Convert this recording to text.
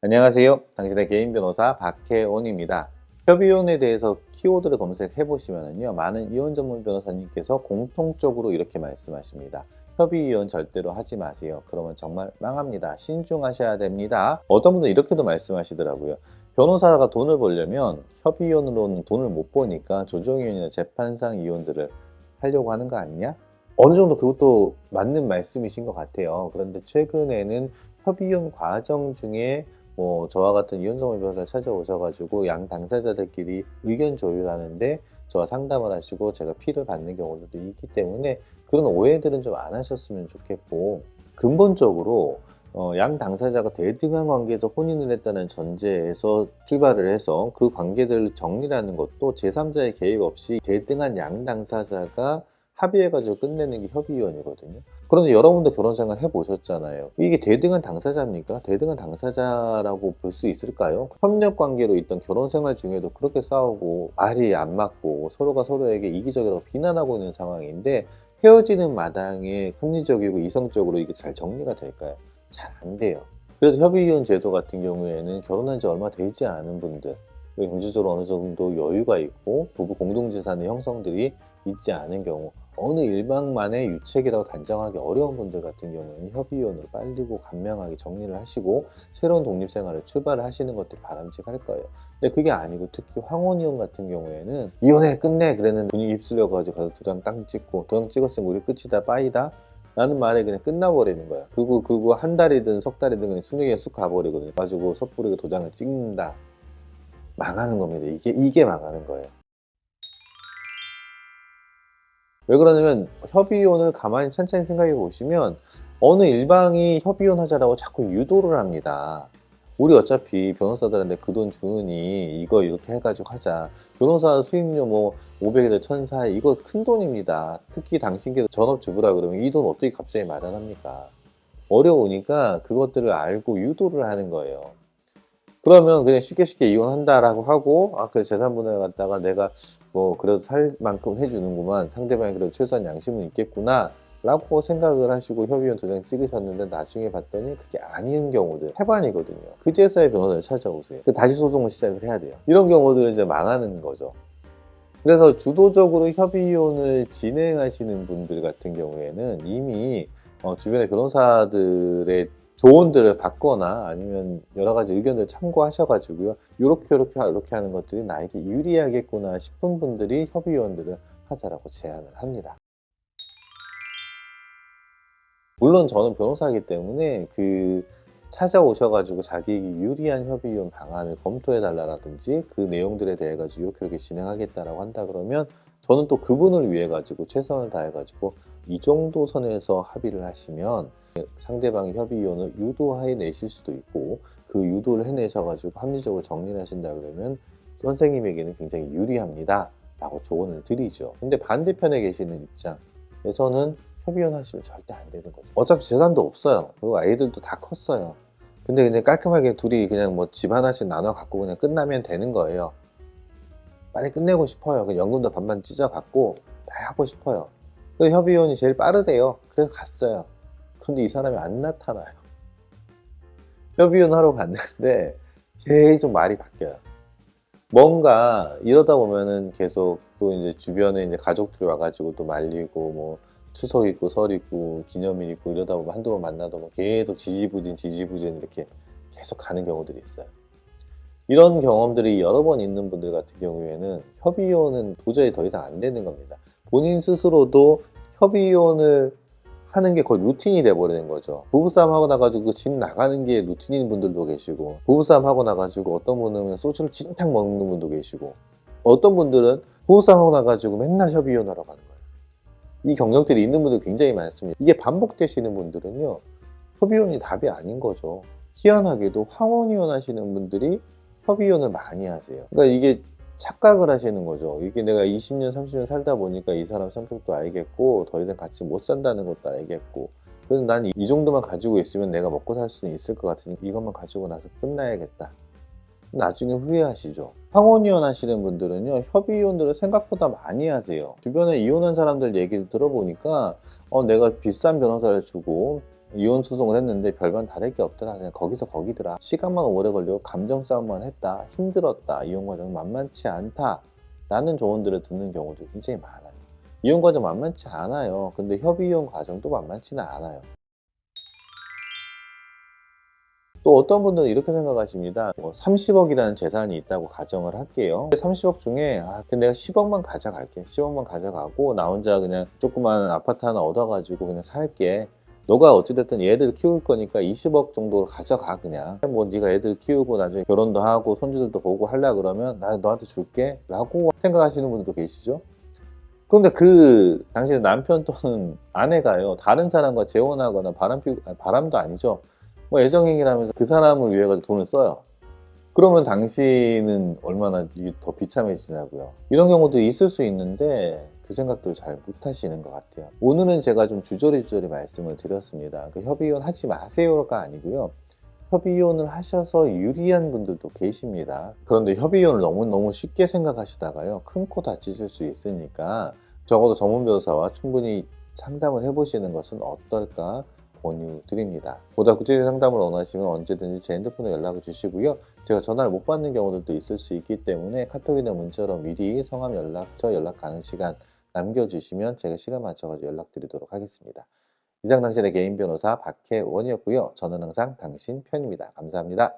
안녕하세요. 당신의 개인 변호사 박혜원입니다. 협의혼에 대해서 키워드를 검색해 보시면요, 많은 이혼 전문 변호사님께서 공통적으로 이렇게 말씀하십니다. 협의이혼 절대로 하지 마세요. 그러면 정말 망합니다. 신중하셔야 됩니다. 어떤 분은 이렇게도 말씀하시더라고요. 변호사가 돈을 벌려면 협의이혼으로는 돈을 못 버니까 조정이혼이나 재판상 이혼들을 하려고 하는 거 아니냐? 어느 정도 그것도 맞는 말씀이신 것 같아요. 그런데 최근에는 협의이혼 과정 중에 저와 같은 이혼전문 변호사 찾아오셔가지고 양 당사자들끼리 의견 조율하는데 저와 상담을 하시고 제가 피를 받는 경우도 있기 때문에 그런 오해들은 좀 안 하셨으면 좋겠고, 근본적으로 양 당사자가 대등한 관계에서 혼인을 했다는 전제에서 출발을 해서 그 관계들을 정리하는 것도 제3자의 개입 없이 대등한 양 당사자가 합의해가지고 끝내는 게 협의이혼이거든요. 그런데 여러분도 결혼 생활 해보셨잖아요. 이게 대등한 당사자입니까? 대등한 당사자라고 볼 수 있을까요? 협력 관계로 있던 결혼 생활 중에도 그렇게 싸우고 말이 안 맞고 서로가 서로에게 이기적이라고 비난하고 있는 상황인데, 헤어지는 마당에 합리적이고 이성적으로 이게 잘 정리가 될까요? 잘 안 돼요. 그래서 협의이혼 제도 같은 경우에는 결혼한 지 얼마 되지 않은 분들, 경제적으로 어느 정도 여유가 있고 부부 공동재산의 형성들이 있지 않은 경우, 어느 일방만의 유책이라고 단정하기 어려운 분들 같은 경우에는 협의이혼으로 빠르고 간명하게 정리를 하시고 새로운 독립생활을 출발을 하시는 것도 바람직할 거예요. 근데 그게 아니고 특히 황혼이혼 같은 경우에는 이혼해 끝내 그랬는데 분위기 휩쓸려가지고 가서 도장 땅 찍고, 도장 찍었으면 우리 끝이다 빠이다 라는 말에 그냥 끝나버리는 거야. 그리고 한 달이든 석 달이든 그냥 수능에 쑥 가버리거든요. 가지고 섣부르게 도장을 찍는다. 망하는 겁니다. 이게 망하는 거예요. 왜 그러냐면 협의이혼을 가만히 천천히 생각해 보시면 어느 일방이 협의이혼 하자라고 자꾸 유도를 합니다. 우리 어차피 변호사들한테 그 돈 주느니 이거 이렇게 해가지고 하자. 변호사 수임료 뭐 500에서 1000 이거 큰 돈입니다. 특히 당신께서 전업주부라 그러면 이 돈 어떻게 갑자기 마련합니까? 어려우니까 그것들을 알고 유도를 하는 거예요. 그러면 그냥 쉽게 이혼한다라고 하고, 그 재산분할 갖다가 내가 그래도 살 만큼 해주는구만, 상대방이 그래도 최소한 양심은 있겠구나 라고 생각을 하시고 협의혼 도장 찍으셨는데 나중에 봤더니 그게 아닌 경우들 태반이거든요. 그제서야 변호사를 찾아오세요. 다시 소송을 시작을 해야 돼요. 이런 경우들은 이제 망하는 거죠. 그래서 주도적으로 협의이혼을 진행하시는 분들 같은 경우에는 이미 주변의 변호사들의 조언들을 받거나 아니면 여러 가지 의견을 참고하셔가지고요, 이렇게 하는 것들이 나에게 유리하겠구나 싶은 분들이 협의이혼들을 하자라고 제안을 합니다. 물론 저는 변호사이기 때문에 찾아오셔가지고 자기에게 유리한 협의이혼 방안을 검토해 달라든지 그 내용들에 대해 가지고 이렇게 진행하겠다라고 한다 그러면 저는 또 그분을 위해 가지고 최선을 다해 가지고 이 정도 선에서 합의를 하시면 상대방의 협의이혼을 유도해 내실 수도 있고, 그 유도를 해내셔 가지고 합리적으로 정리를 하신다 그러면 선생님에게는 굉장히 유리합니다 라고 조언을 드리죠. 근데 반대편에 계시는 입장에서는 협의이혼 하시면 절대 안 되는 거죠. 어차피 재산도 없어요. 그리고 아이들도 다 컸어요. 근데 그냥 깔끔하게 둘이 그냥 집 하나씩 나눠 갖고 그냥 끝나면 되는 거예요. 빨리 끝내고 싶어요. 그냥 연금도 반반 찢어 갖고 다 하고 싶어요. 그 협의이혼이 제일 빠르대요. 그래서 갔어요. 근데 이 사람이 안 나타나요. 협의이혼 하러 갔는데 계속 말이 바뀌어요. 뭔가 이러다 보면은 계속 또 이제 주변에 이제 가족들이 와가지고 또 말리고 추석 있고 설 있고 기념일 있고 이러다 보면 한두 번 만나도 계속 지지부진 이렇게 계속 가는 경우들이 있어요. 이런 경험들이 여러 번 있는 분들 같은 경우에는 협의이혼은 도저히 더 이상 안 되는 겁니다. 본인 스스로도 협의이혼을 하는 게 거의 루틴이 돼버리는 거죠. 부부싸움 하고 나가지고 집 나가는 게 루틴인 분들도 계시고, 부부싸움 하고 나가지고 어떤 분은 소주를 진탕 먹는 분도 계시고, 어떤 분들은 부부싸움 하고 나가지고 맨날 협의이혼 하러 가는 거예요. 이 경력들이 있는 분들 굉장히 많습니다. 이게 반복되시는 분들은요, 협의이혼이 답이 아닌 거죠. 희한하게도 황혼이혼 하시는 분들이 협의이혼을 많이 하세요. 그러니까 이게 착각을 하시는 거죠. 이게 내가 20년, 30년 살다 보니까 이 사람 성격도 알겠고 더 이상 같이 못 산다는 것도 알겠고, 그래서 난 이 정도만 가지고 있으면 내가 먹고 살 수는 있을 것 같으니 이것만 가지고 나서 끝나야겠다. 나중에 후회하시죠. 황혼이혼 하시는 분들은요, 협의이혼들을 생각보다 많이 하세요. 주변에 이혼한 사람들 얘기를 들어보니까 내가 비싼 변호사를 주고 이혼 소송을 했는데 별반 다를 게 없더라. 그냥 거기서 거기더라. 시간만 오래 걸리고 감정 싸움만 했다. 힘들었다. 이혼 과정은 만만치 않다. 라는 조언들을 듣는 경우도 굉장히 많아요. 이혼 과정 만만치 않아요. 근데 협의 이혼 과정도 만만치는 않아요. 또 어떤 분들은 이렇게 생각하십니다. 30억이라는 재산이 있다고 가정을 할게요. 30억 중에 내가 10억만 가져갈게. 10억만 가져가고 나 혼자 그냥 조그만 아파트 하나 얻어가지고 그냥 살게. 너가 어찌됐든 얘들 키울 거니까 20억 정도 가져가 그냥. 뭐 네가 애들 키우고 나중에 결혼도 하고 손주들도 보고 하려 그러면 나 너한테 줄게 라고 생각하시는 분들도 계시죠. 근데 그 당신의 남편 또는 아내가요 다른 사람과 재혼하거나 바람도 아니죠. 뭐 애정행위라면서 그 사람을 위해 가지고 돈을 써요. 그러면 당신은 얼마나 이게 더 비참해지냐고요. 이런 경우도 있을 수 있는데 그 생각도 잘 못하시는 것 같아요. 오늘은 제가 좀 주저리 말씀을 드렸습니다. 그 협의이혼 하지 마세요가 아니고요. 협의이혼을 하셔서 유리한 분들도 계십니다. 그런데 협의이혼을 너무너무 쉽게 생각하시다가요. 큰 코 다치실 수 있으니까 적어도 전문 변호사와 충분히 상담을 해보시는 것은 어떨까 권유드립니다. 보다 구체적인 상담을 원하시면 언제든지 제 핸드폰에 연락을 주시고요. 제가 전화를 못 받는 경우들도 있을 수 있기 때문에 카톡이나 문자로 미리 성함, 연락처, 연락 가능 시간 남겨주시면 제가 시간 맞춰가지고 연락드리도록 하겠습니다. 이상 당신의 개인 변호사 박혜원이었고요. 저는 항상 당신 편입니다. 감사합니다.